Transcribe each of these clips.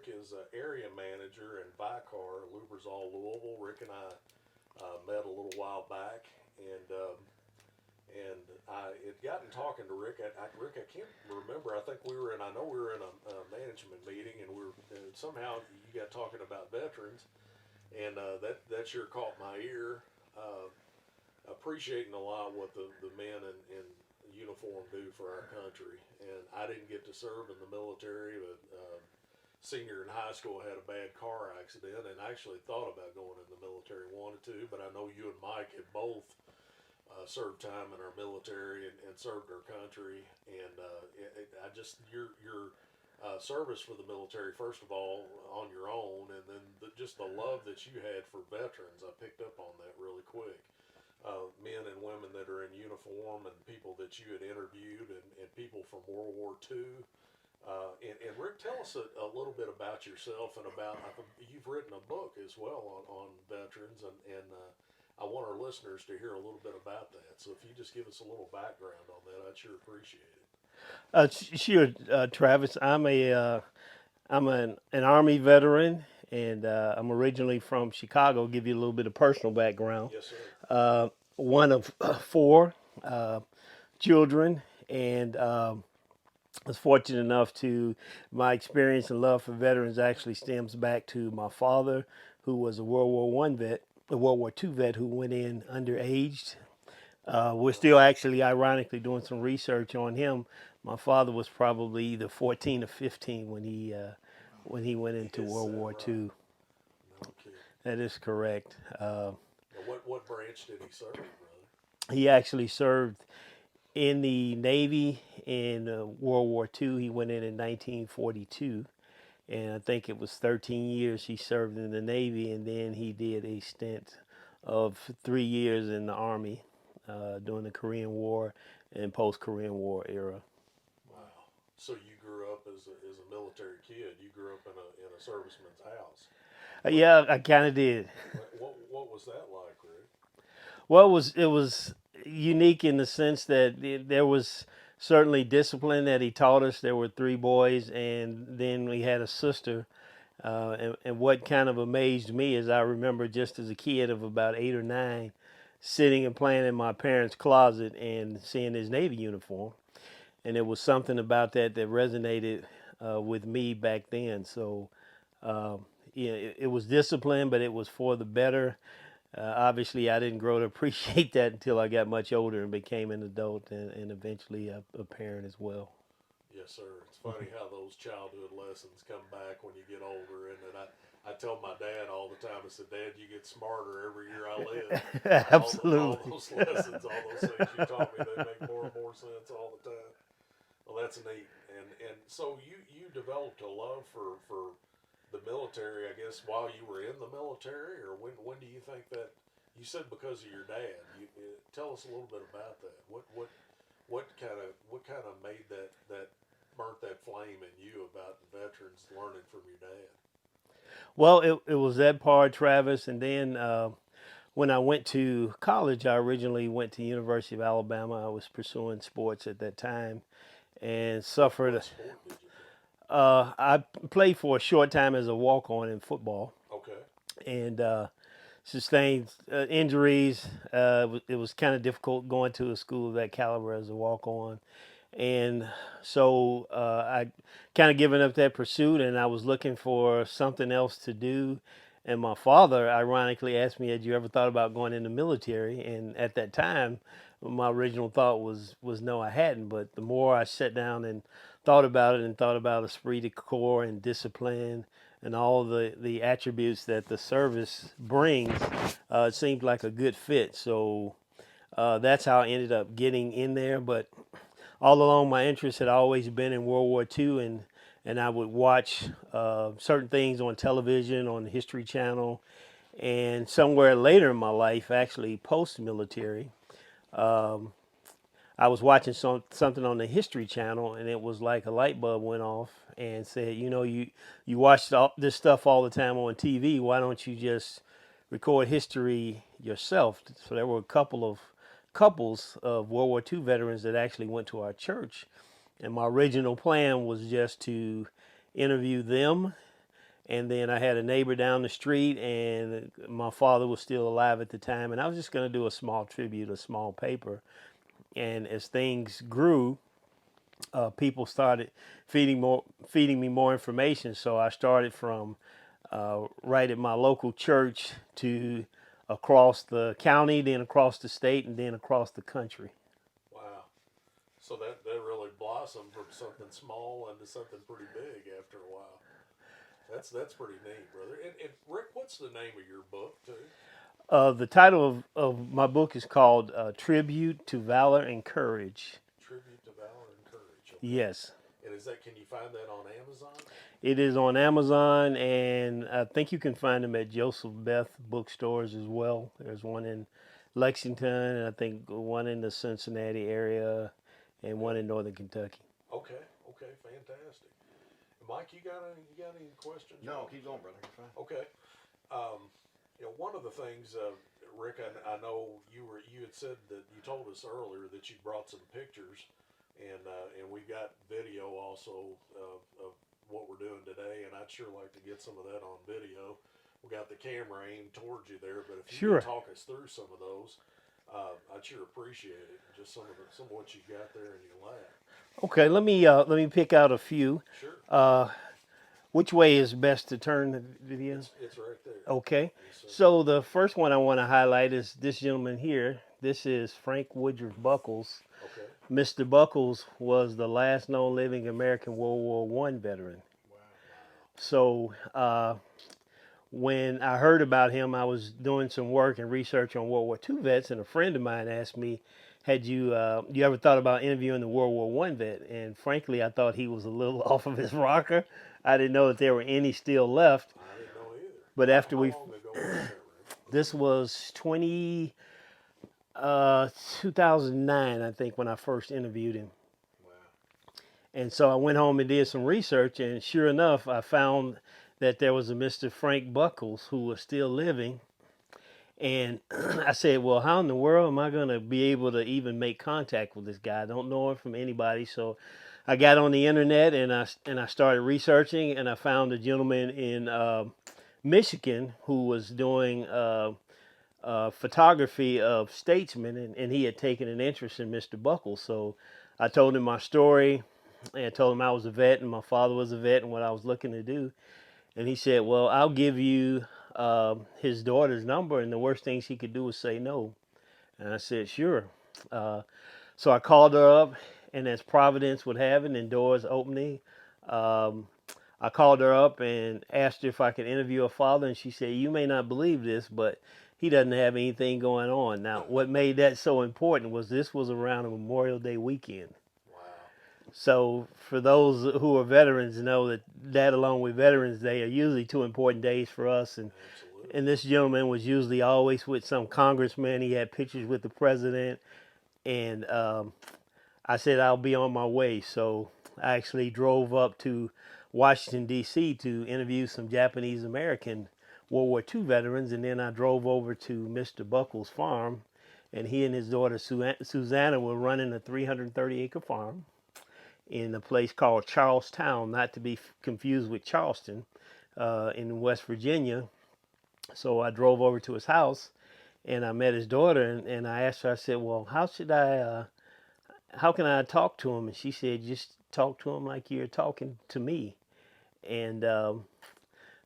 Rick is area manager in Vicar, Lubrizol, Louisville. Rick and I met a little while back, and I had gotten talking to Rick. Rick, I can't remember. I think we were in. I know we were in a management meeting, and we were somehow you got talking about veterans, and that sure caught my ear. Appreciating a lot what the men in uniform do for our country. And I didn't get to serve in the military, but senior in high school had a bad car accident and actually thought about going in the military, wanted to, but I know you and Mike have both served time in our military and served our country. And I just, your service for the military, first of all, on your own, and then just the love that you had for veterans, I picked up on that really quick. Men and women that are in uniform and people that you had interviewed and people from World War II. And Rick, tell us a little bit about yourself and about, you've written a book as well on veterans, and I want our listeners to hear a little bit about that. So if you just give us a little background on that, I'd sure appreciate it. Sure, Travis. I'm an Army veteran, and I'm originally from Chicago. Give you a little bit of personal background. Yes, sir. Uh, One of four uh, children, and was fortunate enough to my experience and love for veterans actually stems back to my father, who was a World War One vet, a World War Two vet who went in underaged. We're still actually, ironically, doing some research on him. My father was probably either 14 or 15 when he went into Is World that War right? Two. No kidding. That is correct. Now, what branch did he serve, brother? He actually served in the Navy in World War Two. He went in 1942, and I think it was 13 years he served in the Navy, and then he did a stint of 3 years in the Army during the Korean War and post-Korean War era. Wow. So you grew up as a military kid. You grew up in a serviceman's house. What Yeah, I kind of did. what was that like, Rick? Well, it was unique in the sense that there was certainly discipline that he taught us. There were three boys, and then we had a sister. And what kind of amazed me is I remember just as a kid of about 8 or 9, sitting and playing in my parents' closet and seeing his Navy uniform, and it was something about that that resonated with me back then. So, yeah, it was discipline, but it was for the better. Obviously, I didn't grow to appreciate that until I got much older and became an adult and eventually a parent as well. Yes, sir. It's funny how those childhood lessons come back when you get older. And then I tell my dad all the time, I said, Dad, you get smarter every year I live. All Absolutely. those lessons, all those things you taught me, they make more and more sense all the time. Well, that's neat. And so you developed a love for the military, I guess, while you were in the military, or when do you think that? You said because of your dad. Tell us a little bit about that. What kind of made that burnt that flame in you about the veterans learning from your dad? Well, it was that part, Travis, and then when I went to college, I originally went to University of Alabama. I was pursuing sports at that time and What suffered. sport did you play? I played for a short time as a walk-on in football, Okay. and sustained injuries. It was kind of difficult going to a school of that caliber as a walk-on, and so I kind of given up that pursuit, and I was looking for something else to do. And my father, ironically, asked me, "Had you ever thought about going in the military?" And at that time, my original thought was no, I hadn't. But the more I sat down and thought about it, and thought about esprit de corps and discipline and all the attributes that the service brings, it seemed like a good fit. So that's how I ended up getting in there. But all along, my interest had always been in World War II, and I would watch certain things on television, on the History Channel, and somewhere later in my life, actually post military, I was watching something on the History Channel, and it was like a light bulb went off and said, you watch this stuff all the time on TV. Why don't you just record history yourself? So there were a couple of couples of World War II veterans that actually went to our church, and my original plan was just to interview them And then I had a neighbor down the street, and my father was still alive at the time. And I was just going to do a small tribute, a small paper. And as things grew, people started feeding me more information. So I started from right at my local church to across the county, then across the state, and then across the country. Wow. So that really blossomed from something small into something pretty big after a while. That's pretty neat, brother. And Rick, what's the name of your book too? The title of my book is called Tribute to Valor and Courage. Tribute to Valor and Courage. Okay. Yes. And can you find that on Amazon? It is on Amazon, and I think you can find them at Joseph Beth bookstores as well. There's one in Lexington, and I think one in the Cincinnati area, and one in Northern Kentucky. Okay. Okay. Fantastic. Mike, you got any questions? No, keep going, brother. You're fine. Okay. One of the things, Rick, I know you had said that you told us earlier that you brought some pictures, and we got video also of what we're doing today, and I'd sure like to get some of that on video. We got the camera aimed towards you there, but if you Sure. could talk us through some of those, I'd sure appreciate it. Just some of what you got there in your lab. Okay, let me pick out a few. Sure. Which way is best to turn the video? It's right there. Okay. Yes, sir. So the first one I want to highlight is this gentleman here. This is Frank Woodruff Buckles. Okay. Mr. Buckles was the last known living American World War I veteran. Wow. So when I heard about him, I was doing some work and research on World War II vets, and a friend of mine asked me, "Had you ever thought about interviewing the World War I vet?" And frankly, I thought he was a little off of his rocker. I didn't know that there were any still left. I didn't know either. But after How we, long ago was that, Rick? this was 2009, I think, when I first interviewed him. Wow. And so I went home and did some research, and sure enough, I found that there was a Mr. Frank Buckles who was still living. And I said, well, how in the world am I going to be able to even make contact with this guy? I don't know him from anybody. So I got on the internet and I started researching, and I found a gentleman in Michigan who was doing photography of statesmen, and he had taken an interest in Mr. Buckles. So I told him my story, and I told him I was a vet and my father was a vet and what I was looking to do. And he said, well, I'll give you his daughter's number, and the worst thing she could do is say no. And I said, sure. So I called her up, and as Providence would have it, and doors opening, I called her up and asked her if I could interview her father, and she said, you may not believe this, but he doesn't have anything going on. Now, what made that so important was this was around a Memorial Day weekend. Wow. So for those who are veterans know that along with Veterans Day are usually two important days for us. Absolutely. And this gentleman was usually always with some congressman. He had pictures with the president. And I said, I'll be on my way. So I actually drove up to Washington, D.C. to interview some Japanese American World War II veterans. And then I drove over to Mr. Buckles' farm. And he and his daughter Susanna were running a 330-acre farm in a place called Charlestown, not to be confused with Charleston, in West Virginia. So I drove over to his house, and I met his daughter, and I asked her, I said, well, how can I talk to him? And she said, just talk to him like you're talking to me. And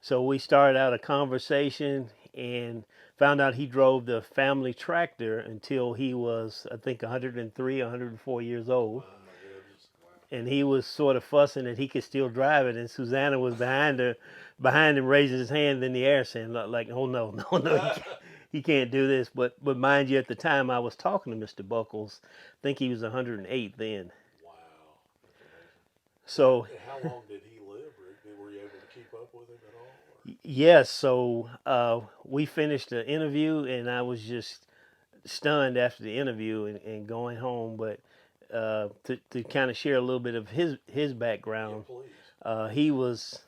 so we started out a conversation and found out he drove the family tractor until he was, I think, 103, 104 years old. Oh my goodness. Wow. And he was sort of fussing that he could still drive it, and Susanna was behind him, raising his hand in the air, saying like, "Oh no, he can't do this." But mind you, at the time I was talking to Mr. Buckles, I think he was 108 then. Wow. That's amazing. So And how long did he live, Rick? Were you able to keep up with him at all? Or? yes, so we finished the interview, and I was just stunned after the interview and going home. But to kind of share a little bit of his background. Yeah, please. He was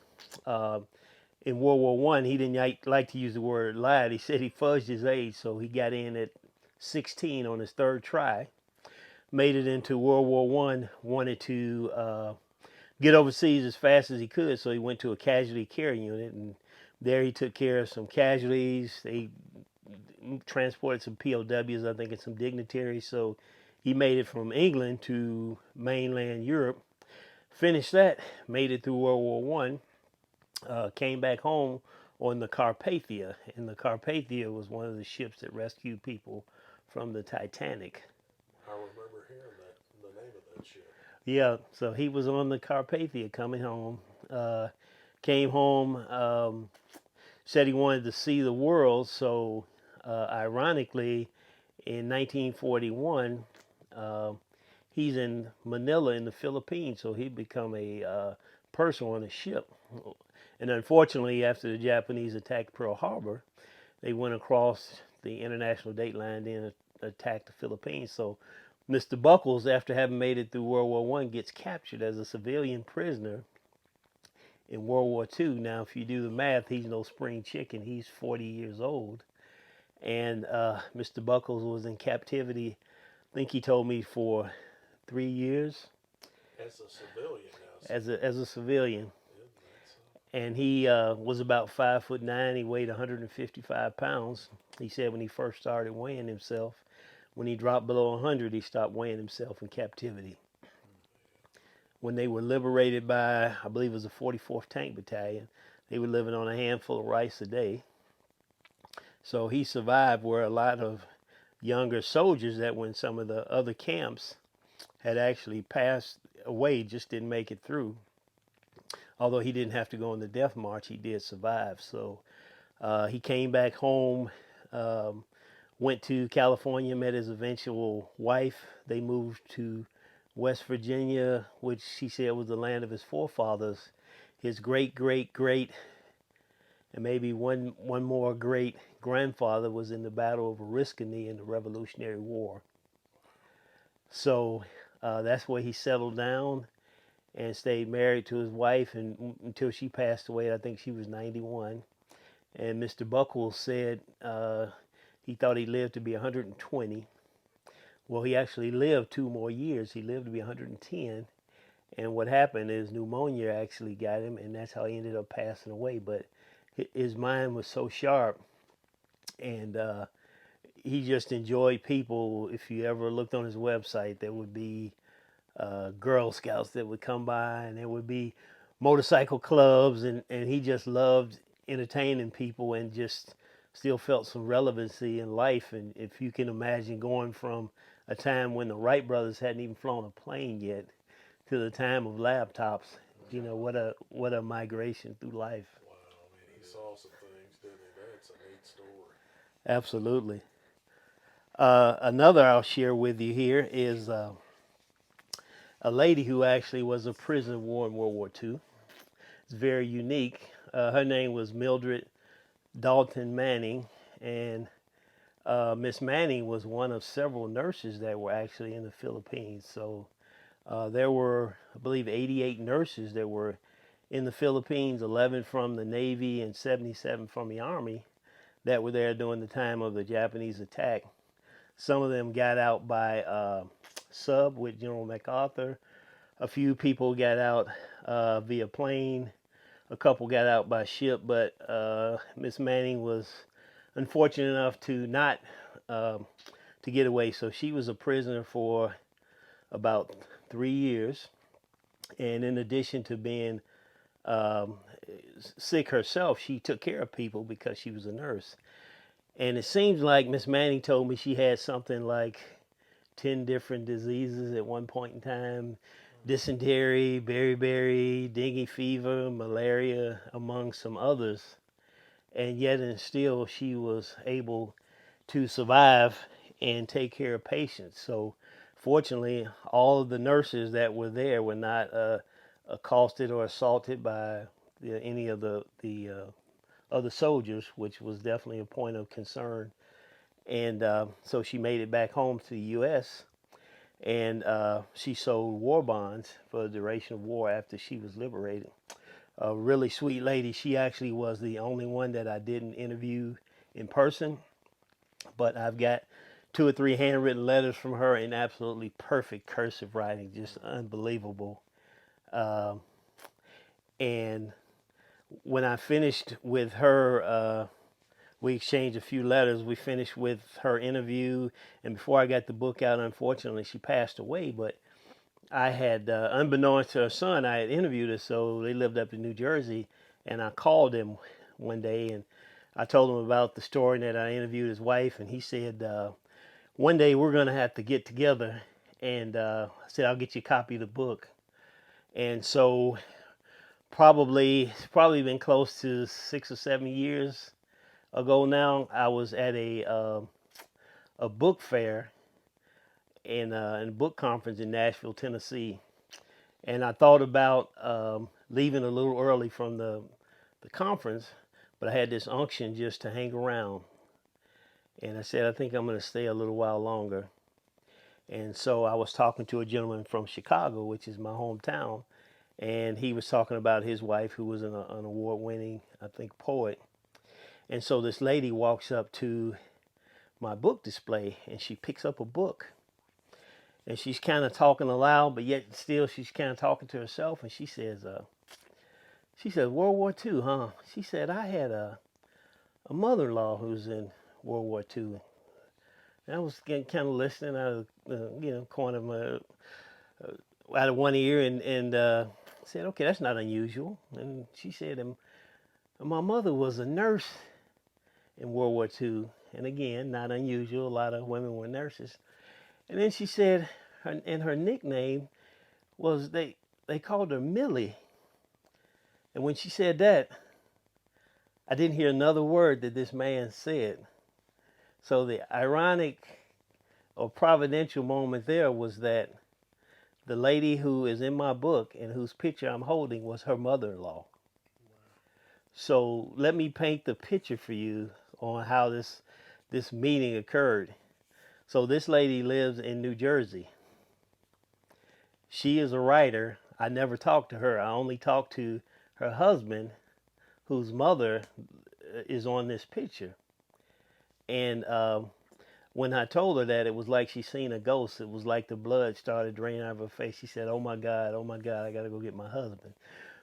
in World War One. He didn't like to use the word lied. He said he fudged his age, so he got in at 16 on his third try. Made it into World War One. Wanted to get overseas as fast as he could. So he went to a casualty care unit, and there he took care of some casualties. They transported some POWs, I think, and some dignitaries. So he made it from England to mainland Europe. Finished that, made it through World War One. Came back home on the Carpathia, and the Carpathia was one of the ships that rescued people from the Titanic. I remember hearing that, the name of that ship. Yeah, so he was on the Carpathia coming home. Came home, said he wanted to see the world. So, ironically, in 1941, uh, he's in Manila in the Philippines. So he'd become a purser on a ship. And unfortunately, after the Japanese attacked Pearl Harbor, they went across the international date line and attacked the Philippines. So Mr. Buckles, after having made it through World War One, gets captured as a civilian prisoner in World War Two. Now, if you do the math, he's no spring chicken. He's 40 years old, and Mr. Buckles was in captivity. I think he told me for 3 years As a civilian now. as a civilian. And he was about 5'9". He weighed 155 pounds. He said when he first started weighing himself, when he dropped below 100, he stopped weighing himself in captivity. When they were liberated by, I believe it was the 44th Tank Battalion, they were living on a handful of rice a day. So he survived, where a lot of younger soldiers that were in some of the other camps had actually passed away, just didn't make it through. Although he didn't have to go on the death march, he did survive. So he came back home, went to California, met his eventual wife. They moved to West Virginia, which he said was the land of his forefathers. His great, great, great, and maybe one more great grandfather was in the Battle of Oriskany in the Revolutionary War. So that's where he settled down and stayed married to his wife and until she passed away. I think she was 91. And Mr. Buckles said he thought he lived to be 120. Well, he actually lived 2 more years. He lived to be 110. And what happened is pneumonia actually got him, and that's how he ended up passing away. But his mind was so sharp, and he just enjoyed people. If you ever looked on his website, there would be Girl Scouts that would come by, and there would be motorcycle clubs, and he just loved entertaining people and just still felt some relevancy in life. And if you can imagine going from a time when the Wright brothers hadn't even flown a plane yet to the time of laptops, you know, what a migration through life. Wow, man, he saw some things, didn't he? That's a neat story. Absolutely. Another I'll share with you here is a lady who actually was a prisoner of war in World War II. It's very unique. Her name was Mildred Dalton Manning, and Miss Manning was one of several nurses that were actually in the Philippines. So there were, I believe, 88 nurses that were in the Philippines, 11 from the Navy and 77 from the Army that were there during the time of the Japanese attack. Some of them got out by sub with General MacArthur. A few people got out via plane. A couple got out by ship, but Miss Manning was unfortunate enough to not to get away. So she was a prisoner for about 3 years, and in addition to being sick herself, she took care of people because she was a nurse. And it seems like Miss Manning told me she had something like 10 different diseases at one point in time. Dysentery, beriberi, dengue fever, malaria, among some others. And yet and still she was able to survive and take care of patients. So fortunately, all of the nurses that were there were not accosted or assaulted by any of the other soldiers, which was definitely a point of concern. And so she made it back home to the U.S. and she sold war bonds for the duration of war after she was liberated. A really sweet lady. She actually was the only one that I didn't interview in person, but I've got 2 or 3 handwritten letters from her in absolutely perfect cursive writing, just unbelievable. And when I finished with her, we exchanged a few letters. We finished with her interview, and before I got the book out, unfortunately, she passed away. But I had, unbeknownst to her son, I had interviewed her. So they lived up in New Jersey, and I called him one day and I told him about the story that I interviewed his wife, and he said, one day we're going to have to get together. And I said, I'll get you a copy of the book. And so it's probably been close to 6 or 7 years ago now. I was at a book fair in a book conference in Nashville, Tennessee, and I thought about leaving a little early from the conference, but I had this unction just to hang around, and I said I think I'm going to stay a little while longer. And so I was talking to a gentleman from Chicago, which is my hometown, and he was talking about his wife, who was an award-winning, I think, poet. And so this lady walks up to my book display and she picks up a book. And she's kind of talking aloud, but yet still she's kind of talking to herself. And she says, World War II, huh? She said, I had a mother-in-law who's in World War II. And I was kind of listening out of the corner of my out of one ear and said, okay, that's not unusual. And she said, and my mother was a nurse in World War II. And again, not unusual. A lot of women were nurses. And then she said, her nickname was, they called her Millie. And when she said that, I didn't hear another word that this man said. So the ironic or providential moment there was that the lady who is in my book and whose picture I'm holding was her mother-in-law. So let me paint the picture for you on how this meeting occurred. So this lady lives in New Jersey. She is a writer. I never talked to her. I only talked to her husband, whose mother is on this picture. And when I told her that, it was like she seen a ghost. It was like the blood started draining out of her face. She said, oh my God, I got to go get my husband.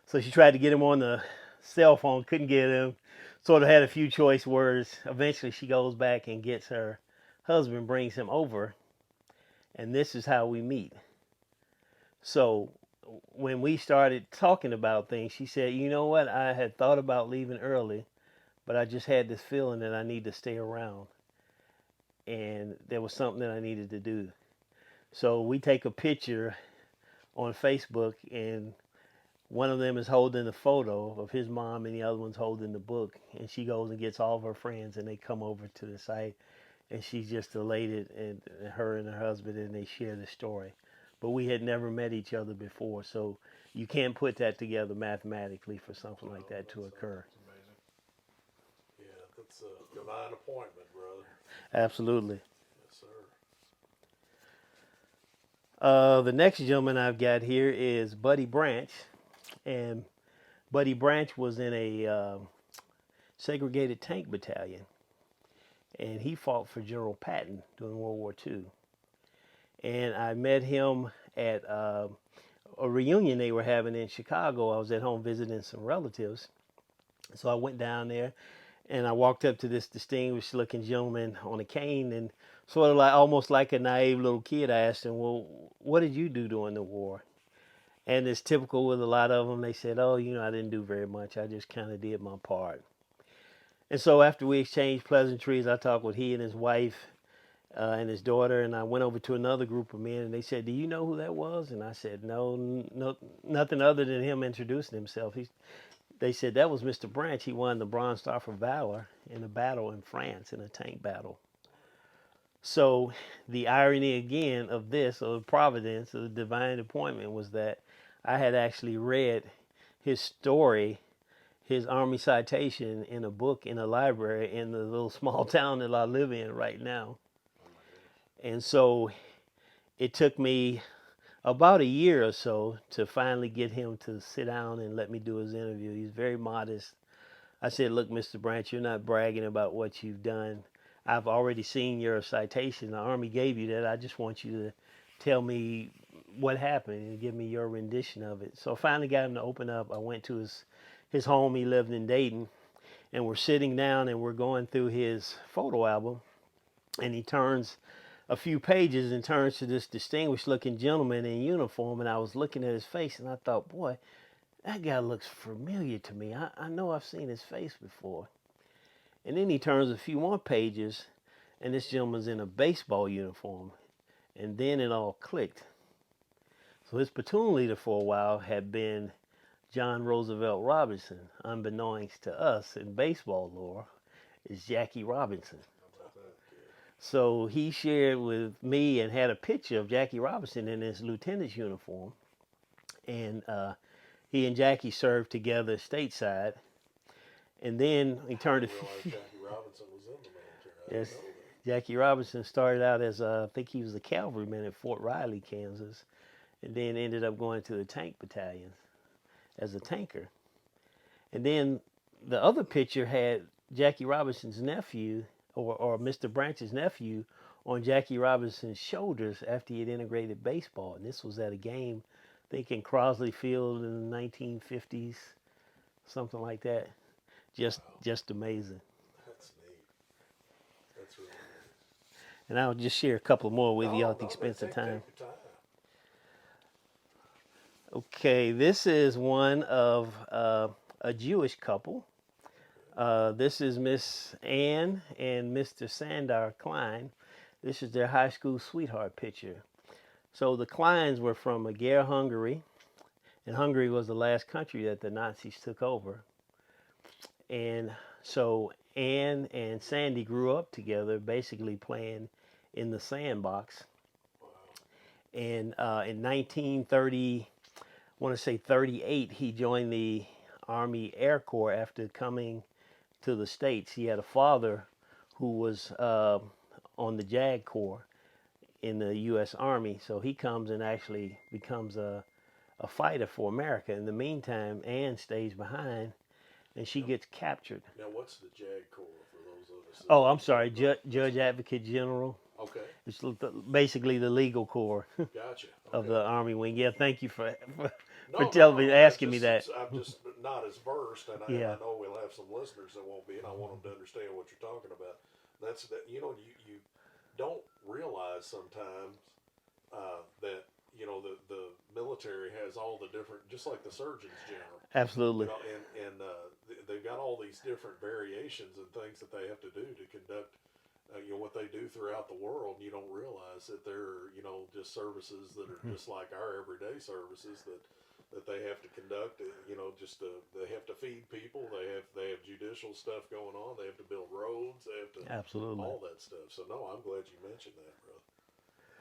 So she tried to get him on the cell phone, couldn't get him. Sort of had a few choice words. Eventually she goes back and gets her husband, brings him over, and this is how we meet. So when we started talking about things, she said, you know what, I had thought about leaving early, but I just had this feeling that I need to stay around. And there was something that I needed to do. So we take a picture on Facebook, and one of them is holding a photo of his mom and the other one's holding the book. And she goes and gets all of her friends and they come over to the site, and she's just elated, and her and her husband, and they share the story. But we had never met each other before, so you can't put that together mathematically for something like that to occur. That's amazing. Yeah, that's a divine appointment, brother. Absolutely. Yes, sir. The next gentleman I've got here is Buddy Branch, and Buddy Branch was in a segregated tank battalion, and he fought for General Patton during World War II. And I met him at a reunion they were having in Chicago. I was at home visiting some relatives, so I went down there and I walked up to this distinguished looking gentleman on a cane, and sort of like almost like a naive little kid, I asked him, well, what did you do during the war? And it's typical with a lot of them. They said, oh, I didn't do very much. I just kind of did my part. And so after we exchanged pleasantries, I talked with he and his wife and his daughter, and I went over to another group of men, and they said, do you know who that was? And I said, no, nothing other than him introducing himself. They said, that was Mr. Branch. He won the Bronze Star for Valor in a battle in France, in a tank battle. So the irony again of this, of the providence, of the divine appointment, was that I had actually read his story, his Army citation, in a book in a library in the little small town that I live in right now. And so it took me about a year or so to finally get him to sit down and let me do his interview. He's very modest. I said, look, Mr. Branch, you're not bragging about what you've done. I've already seen your citation. The Army gave you that. I just want you to tell me what happened and give me your rendition of it. So I finally got him to open up. I went to his home. He lived in Dayton, and we're sitting down and we're going through his photo album, and he turns a few pages and turns to this distinguished looking gentleman in uniform, and I was looking at his face and I thought, boy, that guy looks familiar to me. I know I've seen his face before. And then he turns a few more pages, and this gentleman's in a baseball uniform. And then it all clicked. So his platoon leader for a while had been John Roosevelt Robinson. Unbeknownst to us in baseball lore, is Jackie Robinson. So he shared with me and had a picture of Jackie Robinson in his lieutenant's uniform. And he and Jackie served together stateside. And then he turned I didn't realize Jackie Robinson was in the military. I Yes, didn't know that. Jackie Robinson started out as I think he was a cavalryman at Fort Riley, Kansas, and then ended up going to the tank battalion as a tanker. And then the other picture had Jackie Robinson's nephew, or Mr. Branch's nephew, on Jackie Robinson's shoulders after he had integrated baseball. And this was at a game, I think in Crosley Field in the 1950s, something like that. Just amazing. That's neat. That's really neat. And I'll just share a couple more with you No, at the no, expense of take time. your time. Okay, this is one of a Jewish couple. This is Miss Ann and Mr. Sandar Klein. This is their high school sweetheart picture. So the Kleins were from Ager, Hungary, and Hungary was the last country that the Nazis took over. And so Ann and Sandy grew up together, basically playing in the sandbox. Wow. And in 1930, I want to say 38, he joined the Army Air Corps after coming to the States. He had a father who was on the JAG Corps in the U.S. Army, so he comes and actually becomes a fighter for America. In the meantime, Ann stays behind, and she gets captured. Now, what's the JAG Corps for those of us? Oh, I'm sorry, Judge Advocate General. Okay, It's basically the legal corps gotcha. of Okay. the Army wing. Yeah, thank you for No, telling me, that's asking me just- that. I'm just not as versed, and Yeah. I know we'll have some listeners that won't be, and I want them to understand what you're talking about. That's that. You don't realize sometimes that the military has all the different, just like the Surgeons General. Absolutely. And they've got all these different variations and things that they have to do to conduct what they do throughout the world. And you don't realize that they're just services that are just like our everyday services that they have to conduct. They have to feed people. They have judicial stuff going on. They have to build roads. They have to Absolutely. all that stuff. So no, I'm glad you mentioned that, brother.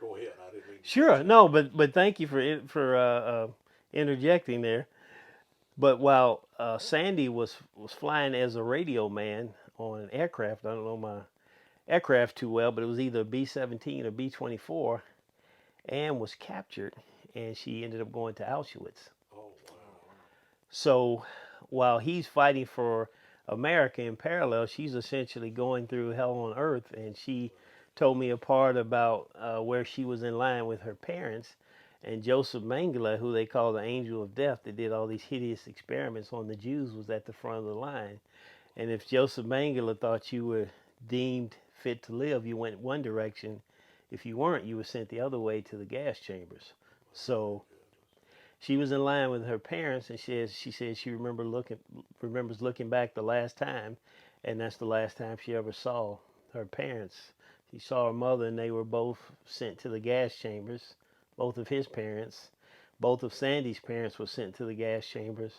Go ahead. I didn't mean to Sure. cut you No, off. but thank you for interjecting there. But while Sandy was flying as a radio man on an aircraft, I don't know my aircraft too well, but it was either a B-17 or B-24. Ann was captured, and she ended up going to Auschwitz. Oh wow. So while he's fighting for America in parallel, she's essentially going through hell on earth. And she told me a part about where she was in line with her parents. And Joseph Mengele, who they call the angel of death, that did all these hideous experiments on the Jews, was at the front of the line. And if Joseph Mengele thought you were deemed fit to live, you went one direction. If you weren't, you were sent the other way to the gas chambers. So she was in line with her parents, and she said she remembers looking back the last time, and that's the last time she ever saw her parents. She saw her mother, and they were both sent to the gas chambers. Both of his parents, both of Sandy's parents were sent to the gas chambers.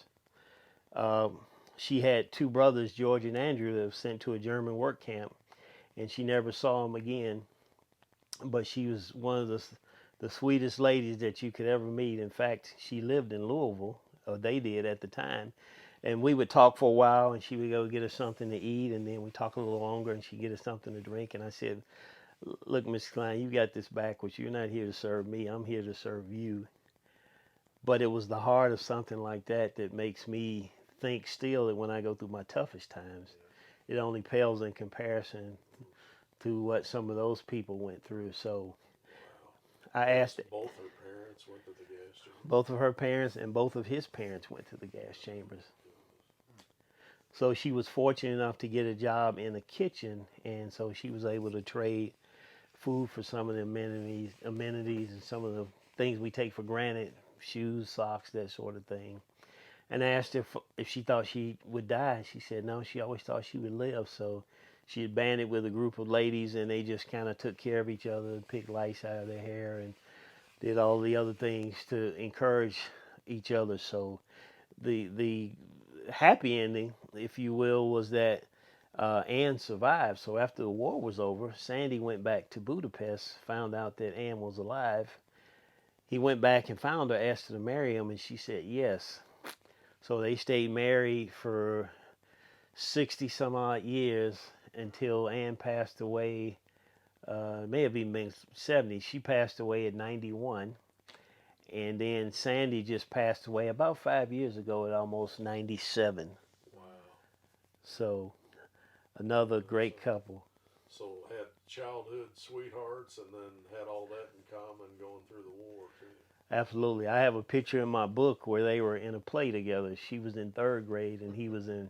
She had two brothers, George and Andrew, that were sent to a German work camp, and she never saw them again. But she was one of the sweetest ladies that you could ever meet. In fact, she lived in Louisville, or they did at the time. And we would talk for a while, and she would go get us something to eat, and then we'd talk a little longer, and she'd get us something to drink. And I said, look, Miss Klein, you got this backwards. You're not here to serve me. I'm here to serve you. But it was the heart of something like that that makes me think still that when I go through my toughest times, it only pales in comparison to what some of those people went through. So I asked Both her parents. parents went to the gas chamber. Both of her parents and both of his parents went to the gas chambers. So she was fortunate enough to get a job in the kitchen, and so she was able to trade food for some of the amenities and some of the things we take for granted, shoes, socks, that sort of thing. And I asked her if she thought she would die. She said no, she always thought she would live. So she had banded with a group of ladies, and they just kind of took care of each other, picked lice out of their hair, and did all the other things to encourage each other. So the happy ending, if you will, was that Anne survived. So after the war was over, Sandy went back to Budapest, found out that Anne was alive. He went back and found her, asked her to marry him, and she said yes. So they stayed married for 60 some odd years until Anne passed away. It may have even been 70. She passed away at 91. And then Sandy just passed away about 5 years ago at almost 97. Wow. So another great couple. So had childhood sweethearts and then had all that in common going through the war too. Absolutely. I have a picture in my book where they were in a play together. She was in 3rd grade and he was in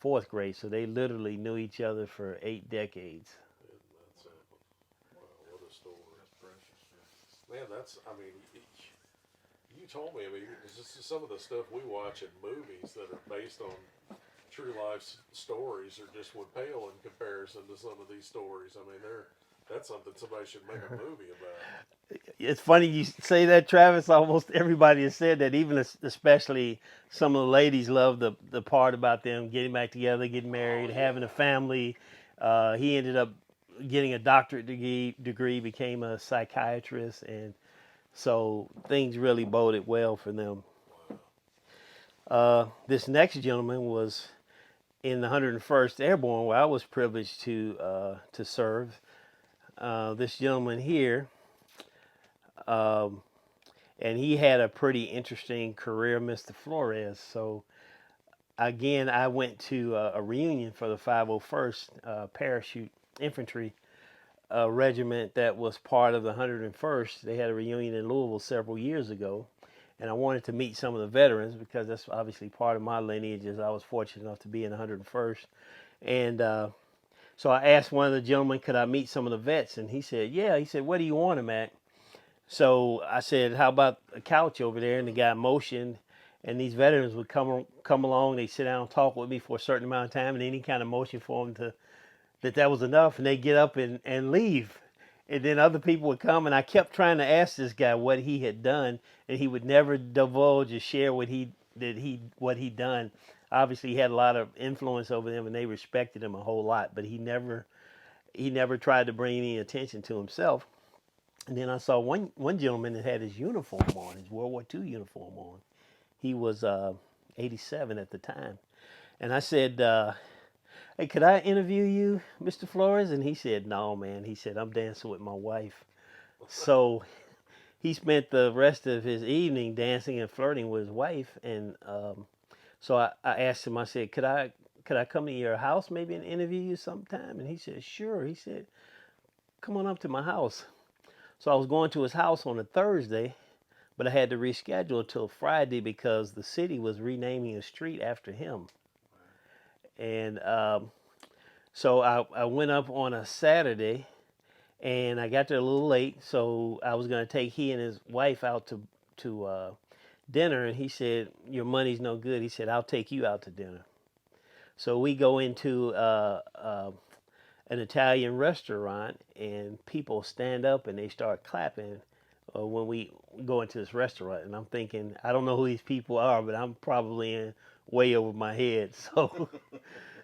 4th grade. So they literally knew each other for 8 decades. Isn't that something? Wow, what a story. That's precious. Man, I mean, you told me, it's just some of the stuff we watch in movies that are based on true life stories are just would pale in comparison to some of these stories. I mean, that's something somebody should make a movie about. It's funny you say that, Travis. Almost everybody has said that, even especially some of the ladies love the part about them getting back together, getting married, having a family. He ended up getting a doctorate degree, became a psychiatrist, and so things really boded well for them. This next gentleman was in the 101st Airborne, where I was privileged to serve. This gentleman here, and he had a pretty interesting career, Mr. Flores. So again, I went to a reunion for the 501st Parachute Infantry regiment that was part of the 101st. They had a reunion in Louisville several years ago, and I wanted to meet some of the veterans because that's obviously part of my lineage, as I was fortunate enough to be in the 101st. And so I asked one of the gentlemen, could I meet some of the vets? And he said, yeah. He said, where do you want them at? So I said, how about a couch over there? And the guy motioned, and these veterans would come along. They sit down and talk with me for a certain amount of time, and then he kind of motioned for them that was enough, and they get up and leave. And then other people would come, and I kept trying to ask this guy what he had done, and he would never divulge or share what he'd done. Obviously, he had a lot of influence over them, and they respected him a whole lot. But he never tried to bring any attention to himself. And then I saw one gentleman that had his uniform on, his World War II uniform on. He was 87 at the time, and I said, hey, could I interview you, Mr. Flores? And he said, no, man. He said, I'm dancing with my wife. So he spent the rest of his evening dancing and flirting with his wife. And so I asked him, I said, could I come to your house maybe and interview you sometime? And he said, sure. He said, come on up to my house. So I was going to his house on a Thursday, but I had to reschedule until Friday because the city was renaming a street after him. And so I went up on a Saturday, and I got there a little late. So I was going to take he and his wife out to dinner, and he said, your money's no good. He said, I'll take you out to dinner. So we go into an Italian restaurant, and people stand up and they start clapping when we go into this restaurant. And I'm thinking, I don't know who these people are, but I'm probably in way over my head.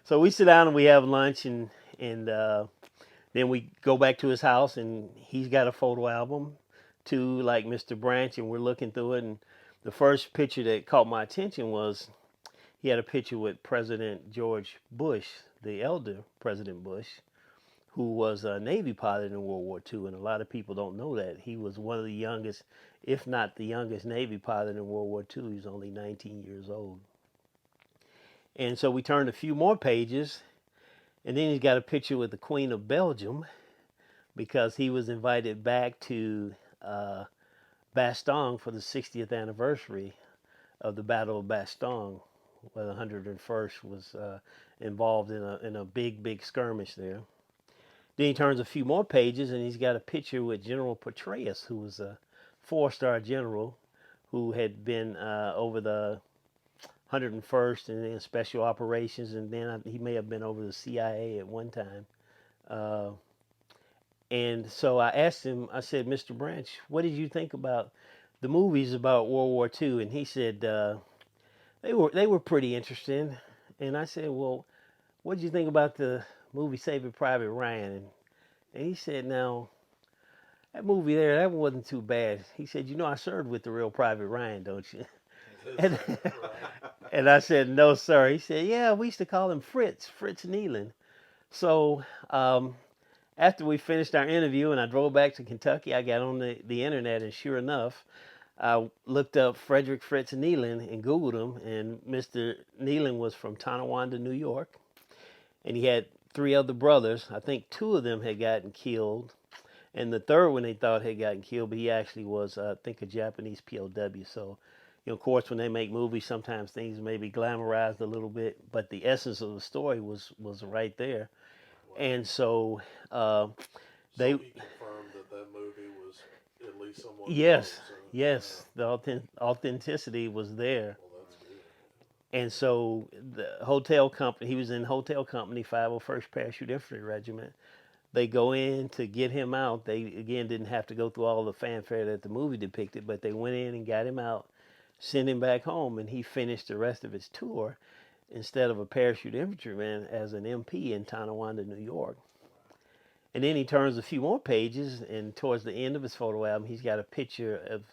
So we sit down and we have lunch, and then we go back to his house, and he's got a photo album too, like Mr. Branch, and we're looking through it. And the first picture that caught my attention was he had a picture with President George Bush, the elder President Bush, who was a Navy pilot in World War II, and a lot of people don't know that. He was one of the youngest, if not the youngest, Navy pilot in World War II. He was only 19 years old. And so we turned a few more pages, and then he's got a picture with the Queen of Belgium, because he was invited back to Bastogne for the 60th anniversary of the Battle of Bastogne, where the 101st was involved in a big skirmish there. Then he turns a few more pages and he's got a picture with General Petraeus, who was a 4-star general who had been over the 101st and then special operations, and then he may have been over the CIA at one time. And so I asked him, I said, Mr. Branch, what did you think about the movies about World War II? And he said they were pretty interesting. And I said, well, what did you think about the movie Saving Private Ryan? And he said, now, that movie there, that wasn't too bad. He said, I served with the real Private Ryan, don't you? And, and I said, no, sir. He said, yeah, we used to call him Fritz Nealon. So after we finished our interview and I drove back to Kentucky, I got on the internet, and sure enough, I looked up Frederick Fritz Nealon and Googled him, and Mr. Nealon was from Tonawanda, New York, and he had 3 other brothers. I think 2 of them had gotten killed, and the third one they thought had gotten killed, but he actually was, I think, a Japanese POW. So, of course, when they make movies, sometimes things may be glamorized a little bit, but the essence of the story was right there. And so they. So he confirmed that movie was at least somewhat. Yes, close, yes, the authenticity was there. Well, that's good. And so the hotel company, he was in hotel company 501st Parachute Infantry Regiment. They go in to get him out. They, again, didn't have to go through all the fanfare that the movie depicted, but they went in and got him out, sent him back home, and he finished the rest of his tour instead of a parachute infantryman as an MP in Tonawanda, New York. And then he turns a few more pages, and towards the end of his photo album, he's got a picture of,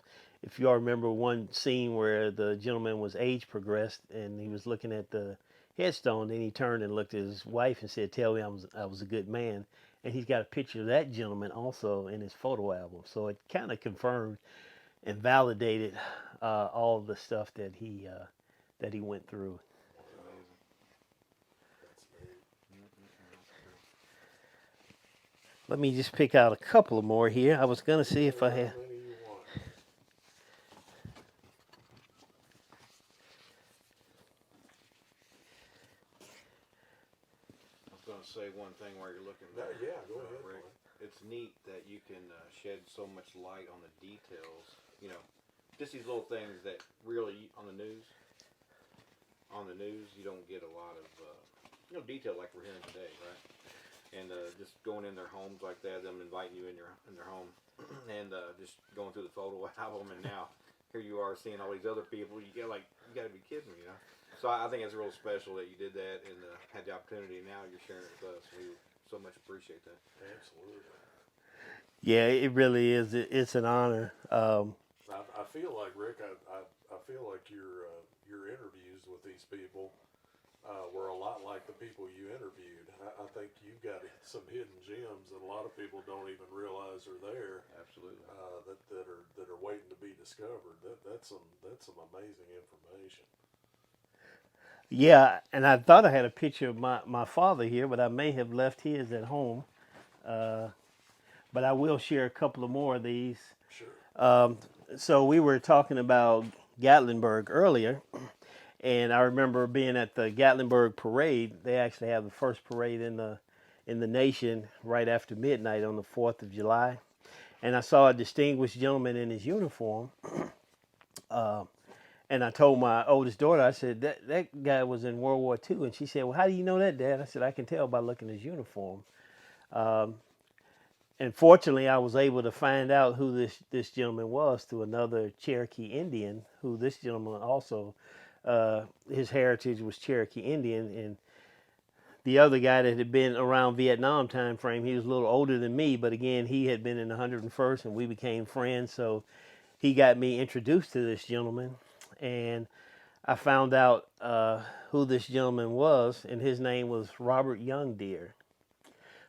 if you all remember one scene where the gentleman was age progressed and he was looking at the headstone, then he turned and looked at his wife and said, tell me I was a good man. And he's got a picture of that gentleman also in his photo album. So it kind of confirmed and validated all of the stuff that he went through. Let me just pick out a couple of more here. I was going to see if I had. Say one thing while you're looking No, there. yeah, go ahead. Rick. It's neat that you can shed so much light on the details. Just these little things that really on the news. You don't get a lot of detail like we're hearing today, right? And just going in their homes like that, them inviting you in their home, and just going through the photo album, and now here you are seeing all these other people. You got to be kidding me, So I think it's real special that you did that and had the opportunity. And now you're sharing it with us. We so much appreciate that. Absolutely. Yeah, it really is. It's an honor. I feel like, Rick, I feel like your interviews with these people were a lot like the people you interviewed. I think you've got some hidden gems that a lot of people don't even realize are there. Absolutely. That are waiting to be discovered. That's some amazing information. Yeah, and I thought I had a picture of my father here, but I may have left his at home. But I will share a couple of more of these. Sure. So we were talking about Gatlinburg earlier, and I remember being at the Gatlinburg parade. They actually have the first parade in the nation right after midnight on the 4th of July. And I saw a distinguished gentleman in his uniform. And I told my oldest daughter, I said, that guy was in World War II. And she said, well, how do you know that, Dad? I said, I can tell by looking at his uniform. And fortunately, I was able to find out who this gentleman was through another Cherokee Indian, who this gentleman also, his heritage was Cherokee Indian. And the other guy that had been around Vietnam time frame, he was a little older than me, but again, he had been in the 101st and we became friends. So he got me introduced to this gentleman. And I found out who this gentleman was, and his name was Robert Youngdeer.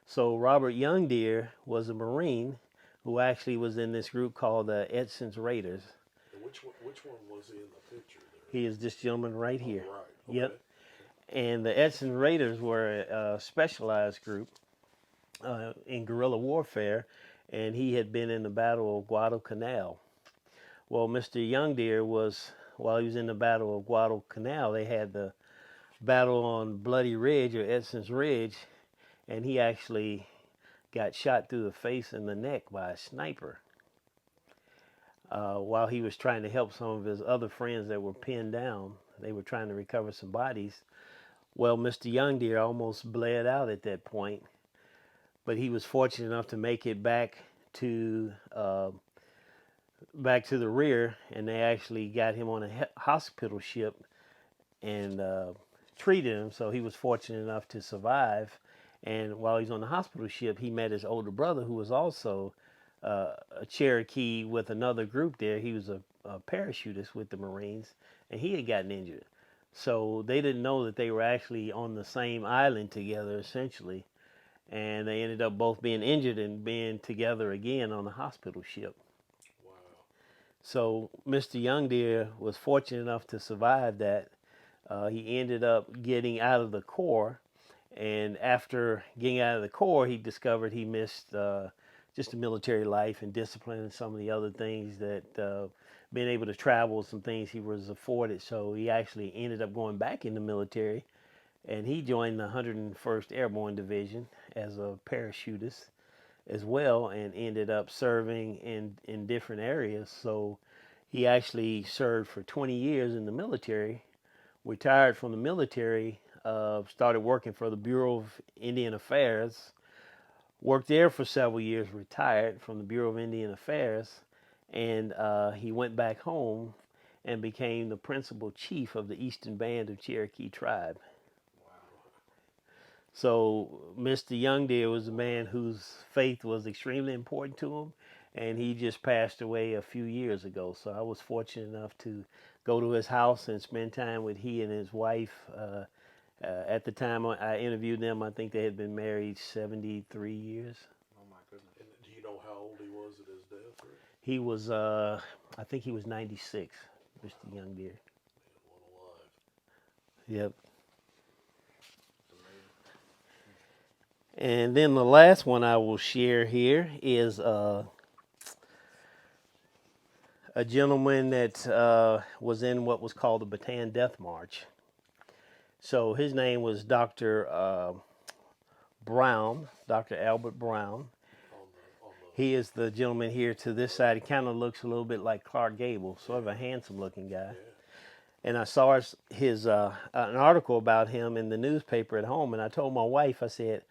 So Robert Youngdeer was a Marine who actually was in this group called the Edson's Raiders. And which one was he in the picture there? He is this gentleman right here. Oh, right. Okay. Yep. And the Edson Raiders were a specialized group in guerrilla warfare, and he had been in the Battle of Guadalcanal. Well, Mr. Young Deer was, while he was in the Battle of Guadalcanal, they had the battle on Bloody Ridge or Edson's Ridge, and he actually got shot through the face and the neck by a sniper while he was trying to help some of his other friends that were pinned down. They were trying to recover some bodies. Well, Mr. Young Deer almost bled out at that point, but he was fortunate enough to make it to uh, back to the rear, and they actually got him on a hospital ship and treated him. So he was fortunate enough to survive. And while he's on the hospital ship, he met his older brother, who was also a Cherokee with another group there. He was a parachutist with the Marines, and he had gotten injured. So they didn't know that they were actually on the same island together, essentially. And they ended up both being injured and being together again on the hospital ship. Wow. So Mr. Young Deer was fortunate enough to survive that. He ended up getting out of the Corps, and after getting out of the Corps, he discovered he missed just the military life and discipline and some of the other things that being able to travel, some things he was afforded. So he actually ended up going back in the military, and he joined the 101st Airborne Division as a parachutist as well, and ended up serving in different areas. So he actually served for 20 years in the military, retired from the military, started working for the Bureau of Indian Affairs, worked there for several years, retired from the Bureau of Indian Affairs, and he went back home and became the principal chief of the Eastern Band of Cherokee Tribe. So Mr. Young Deer was a man whose faith was extremely important to him, and he just passed away a few years ago. So I was fortunate enough to go to his house and spend time with he and his wife. At the time I interviewed them, I think they had been married 73 years. Oh my goodness. And do you know how old he was at his death? Rick? He was, I think he was 96, Mr. Young Deer. Man, one alive. Yep. It's amazing. And then the last one I will share here is a gentleman that was in what was called the Bataan Death March. So his name was Dr. Brown, Dr. Albert Brown. On the He is the gentleman here to this side. He kind of looks a little bit like Clark Gable, sort of a handsome looking guy. yeah. And I saw his an article about him in the newspaper at home, and I told my wife, I said,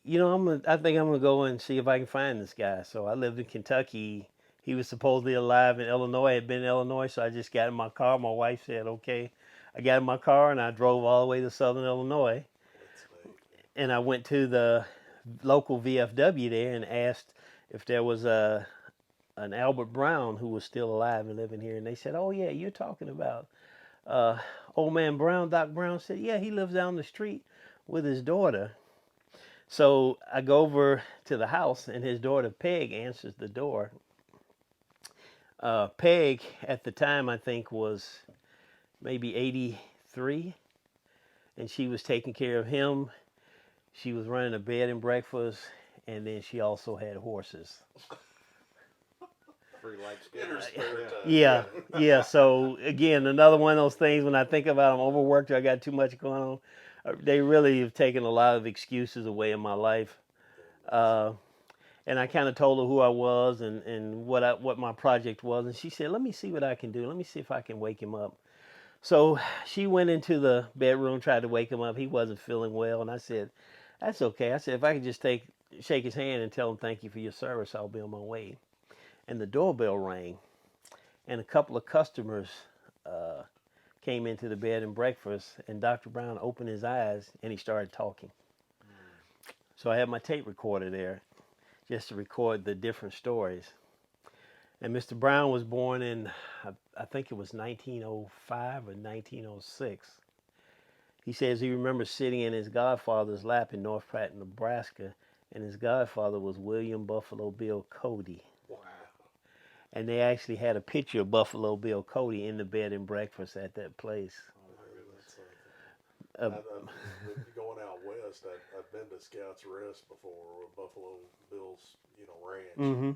you know, I think I'm gonna go and see if I can find this guy. So I lived in Kentucky. He was supposedly alive in Illinois. I had been in Illinois, so I just got in my car. My wife said, okay. I got in my car and I drove all the way to Southern Illinois. That's neat. And I went to the local VFW there and asked if there was an Albert Brown who was still alive and living here. And they said, oh yeah, you're talking about old man Brown. Doc Brown said, yeah, he lives down the street with his daughter. So I go over to the house and his daughter Peg answers the door. Peg at the time I think was maybe 83, and she was taking care of him. She was running a bed and breakfast, and then she also had horses. Free light skin. In her spare time. Yeah. So again, another one of those things when I think about I'm overworked or I got too much going on, they really have taken a lot of excuses away in my life. And I kind of told her who I was and what my project was, and she said, "Let me see what I can do. Let me see if I can wake him up." So she went into the bedroom, tried to wake him up. He wasn't feeling well, and I said, "That's okay." I said, "If I could just shake his hand and tell him thank you for your service, I'll be on my way." And the doorbell rang, and a couple of customers came into the bed and breakfast, and Dr. Brown opened his eyes and he started talking. So I had my tape recorder there just to record the different stories. And Mr. Brown was born in, I think it was 1905 or 1906. He says he remembers sitting in his godfather's lap in North Platte, Nebraska, and his godfather was William Buffalo Bill Cody. Wow. And they actually had a picture of Buffalo Bill Cody in the bed and breakfast at that place. Oh my goodness. Uh, Going out west, I've been to Scouts Rest before, or Buffalo Bill's, ranch. mm-hmm.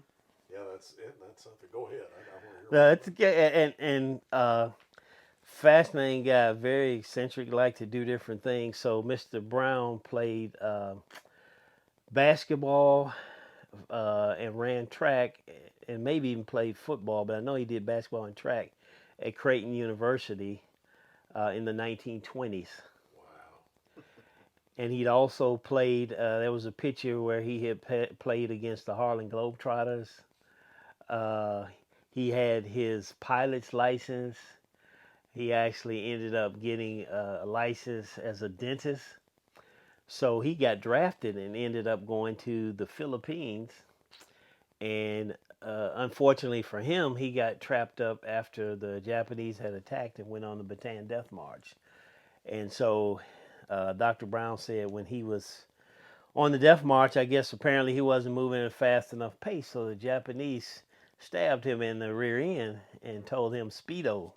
Yeah, that's something. Go ahead. I want to hear No, about it's fascinating guy, very eccentric, like to do different things. So Mr. Brown played basketball and ran track, and maybe even played football. But I know he did basketball and track at Creighton University in the 1920s. Wow. And he'd also played. There was a picture where he had played against the Harlem Globetrotters. Uh, he had his pilot's license. He actually ended up getting a license as a dentist. So he got drafted and ended up going to the Philippines. And unfortunately for him, he got trapped up after the Japanese had attacked and went on the Bataan Death March. And so Dr. Brown said when he was on the death march, I guess apparently he wasn't moving at a fast enough pace. So the Japanese stabbed him in the rear end and told him Speedo,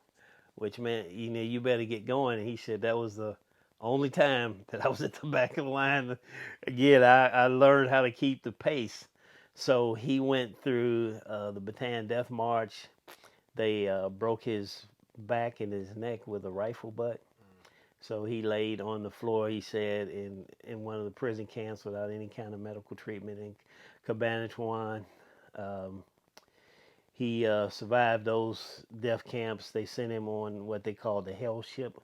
which meant, you better get going. And he said that was the only time that I was at the back of the line. Again, I learned how to keep the pace. So he went through the Bataan Death March. They broke his back and his neck with a rifle butt. So he laid on the floor, he said, in one of the prison camps without any kind of medical treatment in Cabanatuan. Um, he survived those death camps. They sent him on what they called the Hell Ship,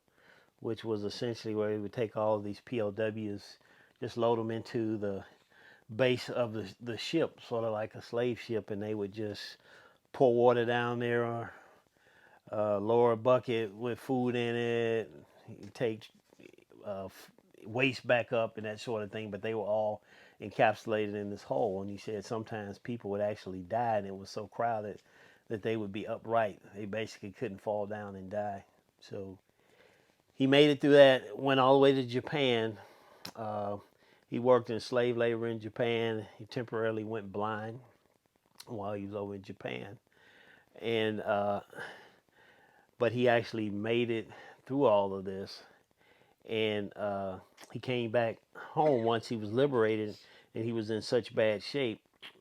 which was essentially where he would take all of these POWs, just load them into the base of the ship, sort of like a slave ship, and they would just pour water down there or lower a bucket with food in it, take uh, waste back up and that sort of thing, but they were all encapsulated in this hole. And he said sometimes people would actually die, and it was so crowded that they would be upright. They basically couldn't fall down and die. So he made it through that, went all the way to Japan. Uh, he worked in slave labor in Japan. He temporarily went blind while he was over in Japan. And but he actually made it through all of this. And he came back home once he was liberated, and he was in such bad shape.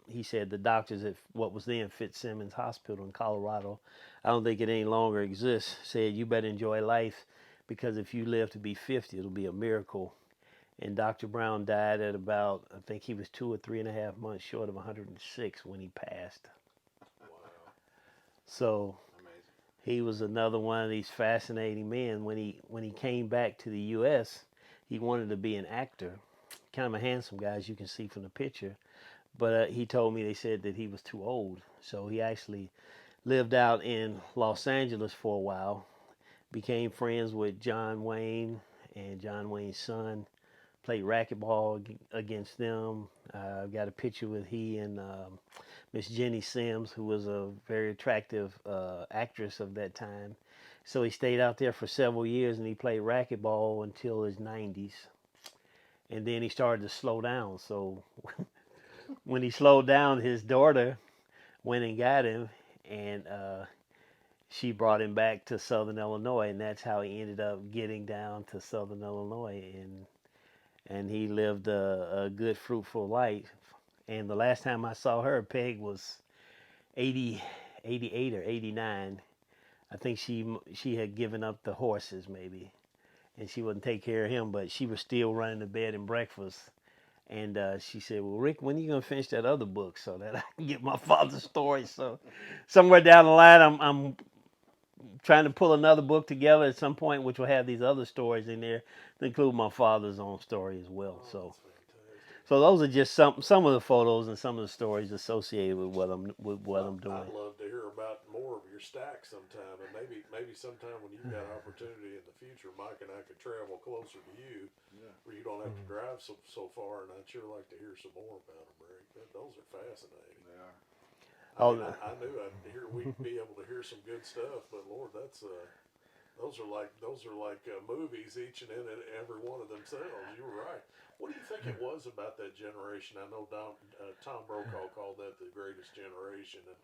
He said the doctors at what was then Fitzsimmons Hospital in Colorado, I don't think it any longer exists, said you better enjoy life because if you live to be 50, it'll be a miracle. And Dr. Brown died at about, I think he was 2 or 3.5 months short of 106 when he passed. Wow. So Amazing. he was another one of these fascinating men. When he came back to the U.S., he wanted to be an actor, kind of a handsome guy, as you can see from the picture. But he told me they said that he was too old, so he actually lived out in Los Angeles for a while. Became friends with John Wayne and John Wayne's son. Played racquetball against them. I've got a picture with he and Miss Jenny Sims, who was a very attractive actress of that time. So he stayed out there for several years and he played racquetball until his 90s. And then he started to slow down. So when he slowed down, his daughter went and got him, and she brought him back to Southern Illinois, and that's how he ended up getting down to Southern Illinois, and he lived a good, fruitful life. And the last time I saw her, Peg was 80, 88 or 89. I think she had given up the horses maybe, and she wouldn't take care of him, but she was still running the bed and breakfast. And she said, "Well, Rick, when are you gonna finish that other book so that I can get my father's story?" So, somewhere down the line, I'm trying to pull another book together at some point, which will have these other stories in there, to include my father's own story as well. Oh, So, that's fantastic. so those are just some of the photos and some of the stories associated with what I'm I'd doing. love to hear about more of your stack sometime, and maybe sometime when you've got opportunity in the future, Mike and I could travel closer to you, Yeah. where you don't have to drive so far. And I'd sure like to hear some more about them, Rick. Those are fascinating. They are. Oh, I knew we'd be able to hear some good stuff, but Lord, those are like movies, each and every one of themselves. You were right. What do you think it was about that generation? I know Tom Brokaw called that the greatest generation, and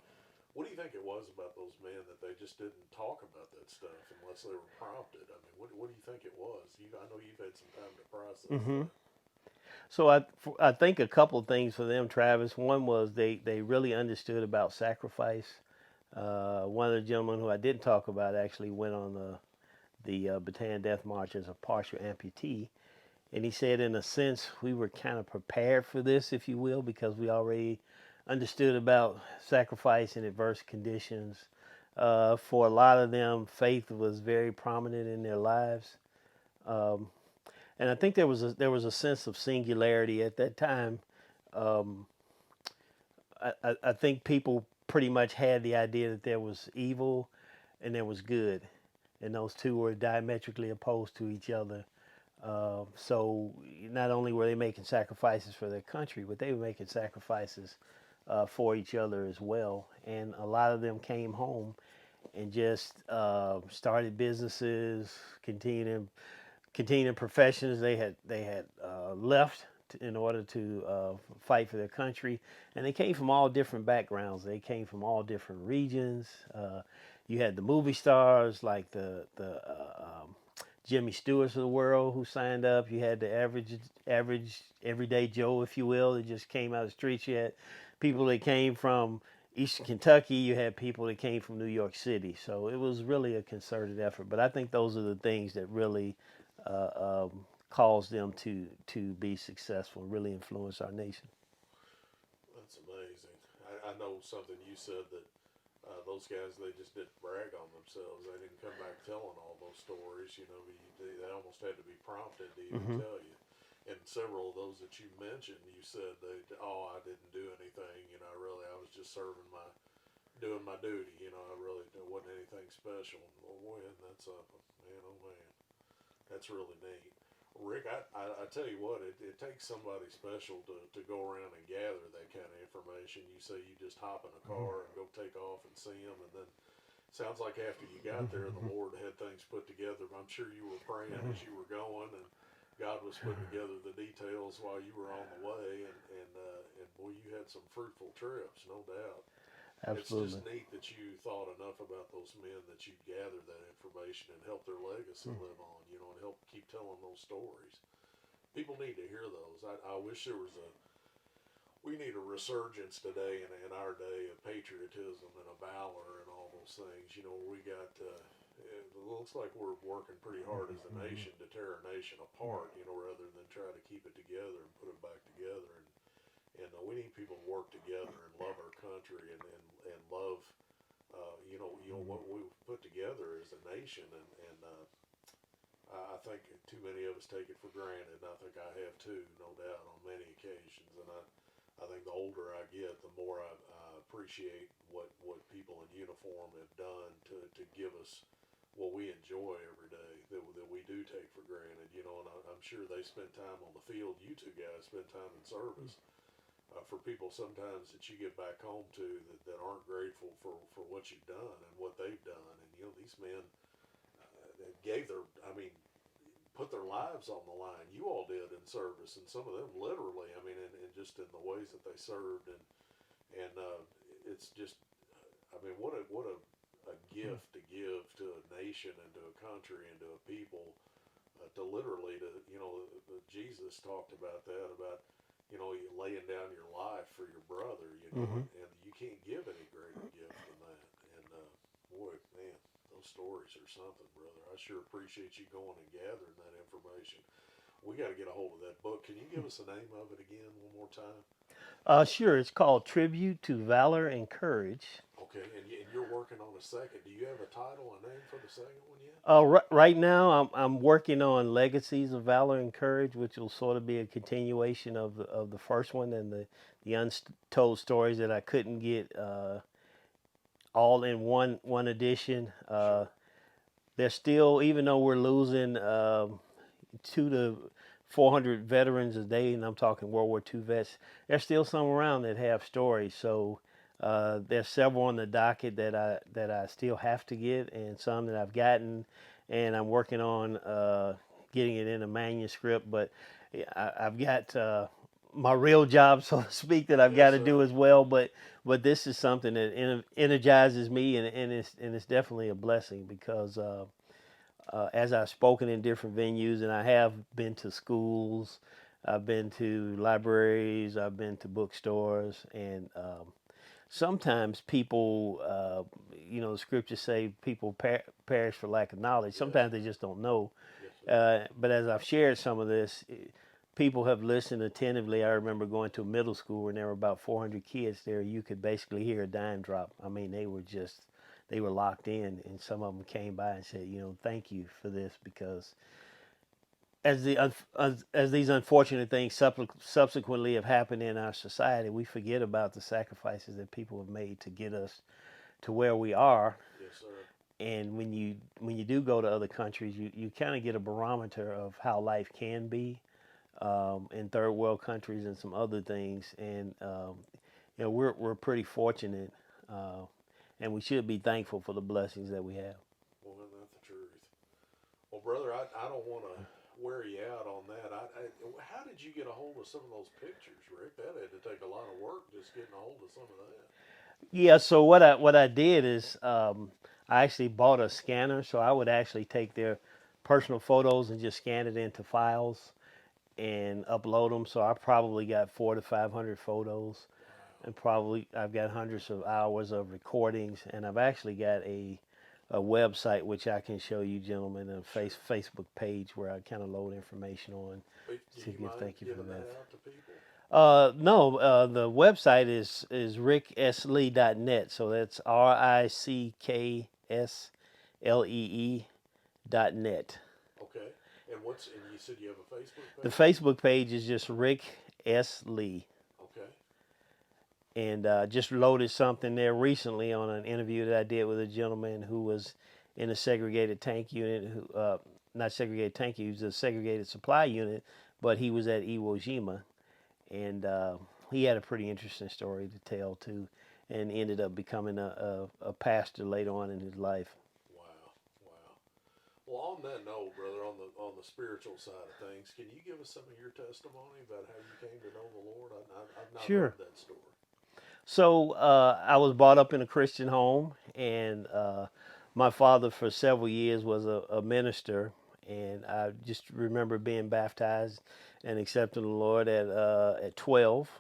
what do you think it was about those men that they just didn't talk about that stuff unless they were prompted? I mean, what do you think it was? I know you've had some time to process hmm that. So I think a couple of things for them, Travis. One was they really understood about sacrifice. One of the gentlemen who I didn't talk about actually went on the Bataan Death March as a partial amputee, and he said, in a sense, we were kind of prepared for this, if you will, because we already understood about sacrifice in adverse conditions. For a lot of them, faith was very prominent in their lives. Um, and I think there was a sense of singularity at that time. Um, I think people pretty much had the idea that there was evil and there was good, and those two were diametrically opposed to each other. So not only were they making sacrifices for their country, but they were making sacrifices for each other as well. And a lot of them came home and just started businesses, continuing professions they had left in order to fight for their country, and they came from all different backgrounds. They came from all different regions. You had the movie stars like the Jimmy Stewart's of the world who signed up. You had the average everyday Joe, if you will, that just came out of the streets. You had people that came from Eastern Kentucky. You had people that came from New York City. So it was really a concerted effort. But I think those are the things that really caused them to be successful, really influence our nation. That's amazing. I know something you said that those guys, they just didn't brag on themselves. They didn't come back telling all those stories. You know, they almost had to be prompted to even Hmm. tell you. And several of those that you mentioned, you said oh, I didn't do anything. You know, I was just doing my duty. You know, I really, there wasn't anything special. Well, boy, that's man, oh man, that's really neat. Rick, I tell you what, it takes somebody special to go around and gather that kind of information. You say you just hop in a car and go take off and see them, and then sounds like after you got there, the Lord had things put together. I'm sure you were praying as you were going, and God was putting together the details while you were on the way, and boy, you had some fruitful trips, no doubt. It's just Absolutely. neat that you thought enough about those men that you gathered that information and help their legacy live on, you know, and help keep telling those stories. People need to hear those. I wish there was we need a resurgence today in our day of patriotism and of valor and all those things. You know, we got, it looks like we're working pretty hard as a nation to tear our nation apart, you know, rather than try to keep it together and put it back together. And we need people to work together and love our country and love, what we've put together as a nation. I think too many of us take it for granted. And I think I have too, no doubt, on many occasions. And I think the older I get, the more I appreciate what people in uniform have done to give us what we enjoy every day that we do take for granted. You know, and I'm sure they spend time on the field. You two guys spend time in service. For people sometimes that you get back home to that aren't grateful for what you've done and what they've done. And, you know, these men gave put their lives on the line. You all did in service, and some of them literally, and just in the ways that they served. And it's just, what a gift to give to a nation and to a country and to a people to literally, Jesus talked about that, about you laying down your life for your brother, Hmm. and you can't give any greater gift than that. And boy, man, those stories are something, brother. I sure appreciate you going and gathering that information. We got to get a hold of that book. Can you give us the name of it again one more time? Sure. It's called Tribute to Valor and Courage. Okay, and you're working on a second. Do you have a title, a name for the second one yet? Right now, I'm working on Legacies of Valor and Courage, which will sort of be a continuation of the first one and the untold stories that I couldn't get all in one edition. Sure. There's still, even though we're losing 200 to 400 veterans a day, and I'm talking World War II vets, there's still some around that have stories. So there's several on the docket that I still have to get, and some that I've gotten, and I'm working on getting it in a manuscript. But I've got my real job, so to speak, that I've Yes, got to do sir. as well. But this is something that energizes me, and it's definitely a blessing because as I've spoken in different venues, and I have been to schools, I've been to libraries, I've been to bookstores, and sometimes people, the scriptures say people perish for lack of knowledge. Yes. Sometimes they just don't know. Yes, sir. But as I've shared some of this, people have listened attentively. I remember going to a middle school when there were about 400 kids there. You could basically hear a dime drop. I mean, they were locked in, and some of them came by and said, thank you for this, because as these unfortunate things subsequently have happened in our society, we forget about the sacrifices that people have made to get us to where we are. Yes, sir. And when you do go to other countries, you kind of get a barometer of how life can be in third world countries and some other things. And we're pretty fortunate, and we should be thankful for the blessings that we have. Well, isn't that the truth? Well, brother, I don't want to wear you out on that. How did you get a hold of some of those pictures, Rick? That had to take a lot of work, just getting a hold of some of that. Yeah. So what I did is I actually bought a scanner, so I would actually take their personal photos and just scan it into files and upload them. So I probably got 400 to 500 photos, and probably I've got hundreds of hours of recordings, and I've actually got a website which I can show you gentlemen, a Facebook page where I kind of load information on. But So do you mind thank you for giving that. out to people? No, the website is rickslee.net. So that's RICKSLEE.net. Okay. And you said you have a Facebook The page? Facebook page is just Rick S. Lee. Okay. And just loaded something there recently on an interview that I did with a gentleman who was in a segregated tank unit, not segregated tank unit, he was a segregated supply unit, but he was at Iwo Jima. And he had a pretty interesting story to tell too, and ended up becoming a pastor later on in his life. Wow. Wow. Well, on that note, brother, on the spiritual side of things, can you give us some of your testimony about how you came to know the Lord? I've not Sure. heard that story. So I was brought up in a Christian home, and my father for several years was a minister, and I just remember being baptized and accepting the Lord at 12.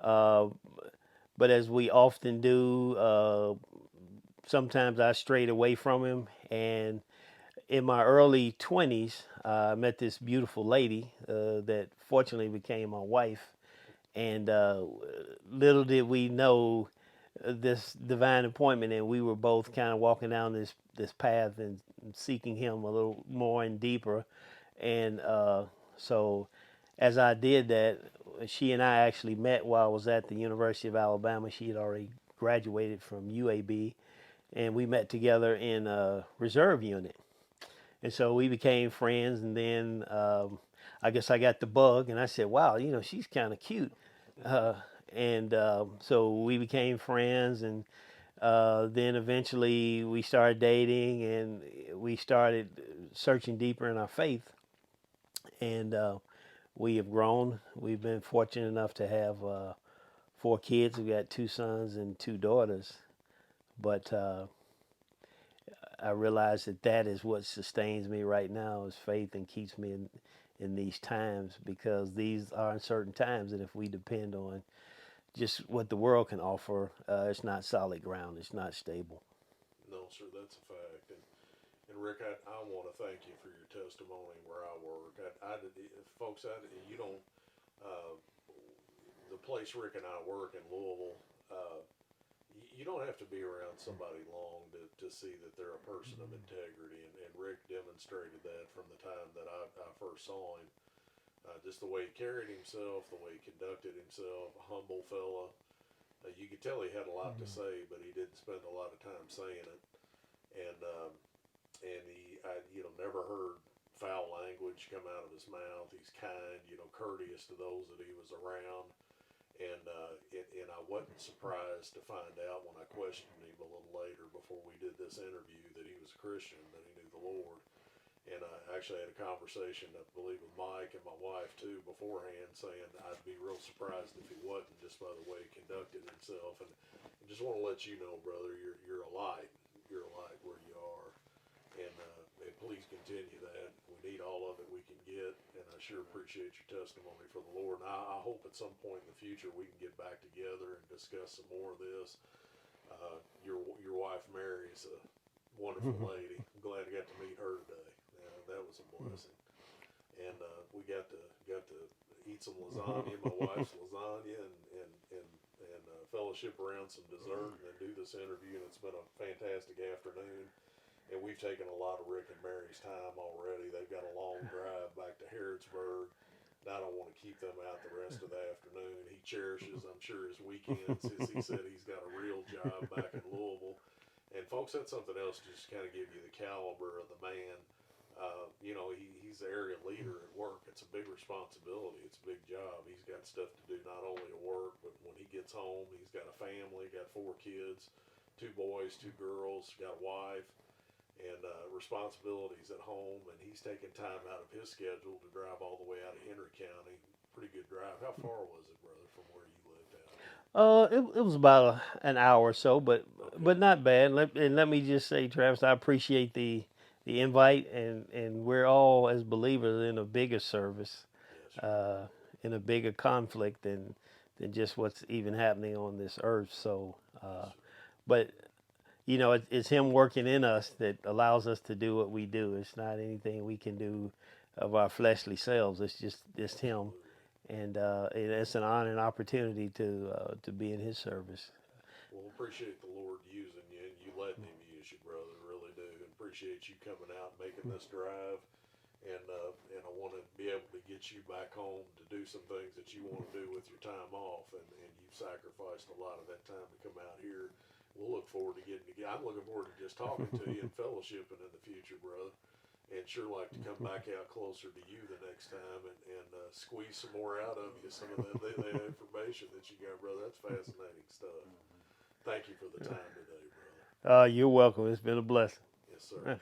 Uh, but as we often do, sometimes I strayed away from him. And in my early 20s, I met this beautiful lady that fortunately became my wife. And little did we know this divine appointment, and we were both kind of walking down this path and seeking him a little more and deeper. And so as I did that, she and I actually met while I was at the University of Alabama. She had already graduated from UAB, and we met together in a reserve unit. And so we became friends, and then I guess I got the bug, and I said, wow, she's kind of cute. Uh, and so we became friends, and then eventually we started dating, and we started searching deeper in our faith. And we have grown. We've been fortunate enough to have 4 kids. We've got 2 sons and 2 daughters. But I realize that is what sustains me right now, is faith, and keeps me in these times, because these are uncertain times, and if we depend on just what the world can offer, it's not solid ground. It's not stable. No, sir, that's a fact. And Rick, I want to thank you for your testimony where I work. Folks, you don't, uh, the place Rick and I work in Louisville, you don't have to be around somebody long to see that they're a person of integrity. And Rick demonstrated that from the time that I first saw him. Just the way he carried himself, the way he conducted himself, a humble fella. You could tell he had a lot to say, but he didn't spend a lot of time saying it. And never heard foul language come out of his mouth. He's kind, courteous to those that he was around. And I wasn't surprised to find out when I questioned him a little later before we did this interview that he was a Christian, that he knew the Lord. And I actually had a conversation, I believe, with Mike and my wife too beforehand, saying I'd be real surprised if he wasn't, just by the way he conducted himself. And I just want to let you know, brother, you're a light. You're a light where you are. And please continue that. We need all of it we can get. And I sure appreciate your testimony for the Lord. And I hope at some point in the future we can get back together and discuss some more of this. Your wife Mary is a wonderful lady. I'm glad I got to meet her today. That was a blessing. And we got to eat some lasagna, my wife's lasagna, and fellowship around some dessert, and then do this interview. And it's been a fantastic afternoon. And we've taken a lot of Rick and Mary's time already. They've got a long drive back to Harrodsburg. And I don't want to keep them out the rest of the afternoon. He cherishes, I'm sure, his weekends. He said he's got a real job back in Louisville. And folks, that's something else to just kind of give you the caliber of the man. He's the area leader at work. It's a big responsibility. It's a big job. He's got stuff to do not only at work, but when he gets home, he's got a family, got 4 kids, 2 boys, 2 girls, got a wife, and responsibilities at home. And he's taking time out of his schedule to drive all the way out of Henry County. Pretty good drive. How far was it, brother, from where you lived out? It was about an hour or so, but not bad. Let me just say, Travis, I appreciate the invite, and we're all as believers in a bigger service, Yes, in a bigger conflict than just what's even happening on this earth. So, but it's Him working in us that allows us to do what we do. It's not anything we can do of our fleshly selves. It's Him, and it's an honor and opportunity to be in His service. Well, appreciate the Lord using you, and you letting Him use you, brother. Really do. And appreciate you coming out, making this drive, and I want to be able to get you back home to do some things that you want to do with your time off, and you've sacrificed a lot of that time to come out here. We'll look forward to getting together. I'm looking forward to just talking to you and fellowshipping in the future, brother. And sure like to come back out closer to you the next time and squeeze some more out of you, some of that information that you got, brother. That's fascinating stuff. Thank you for the time today, brother. You're welcome. It's been a blessing. Yes, sir.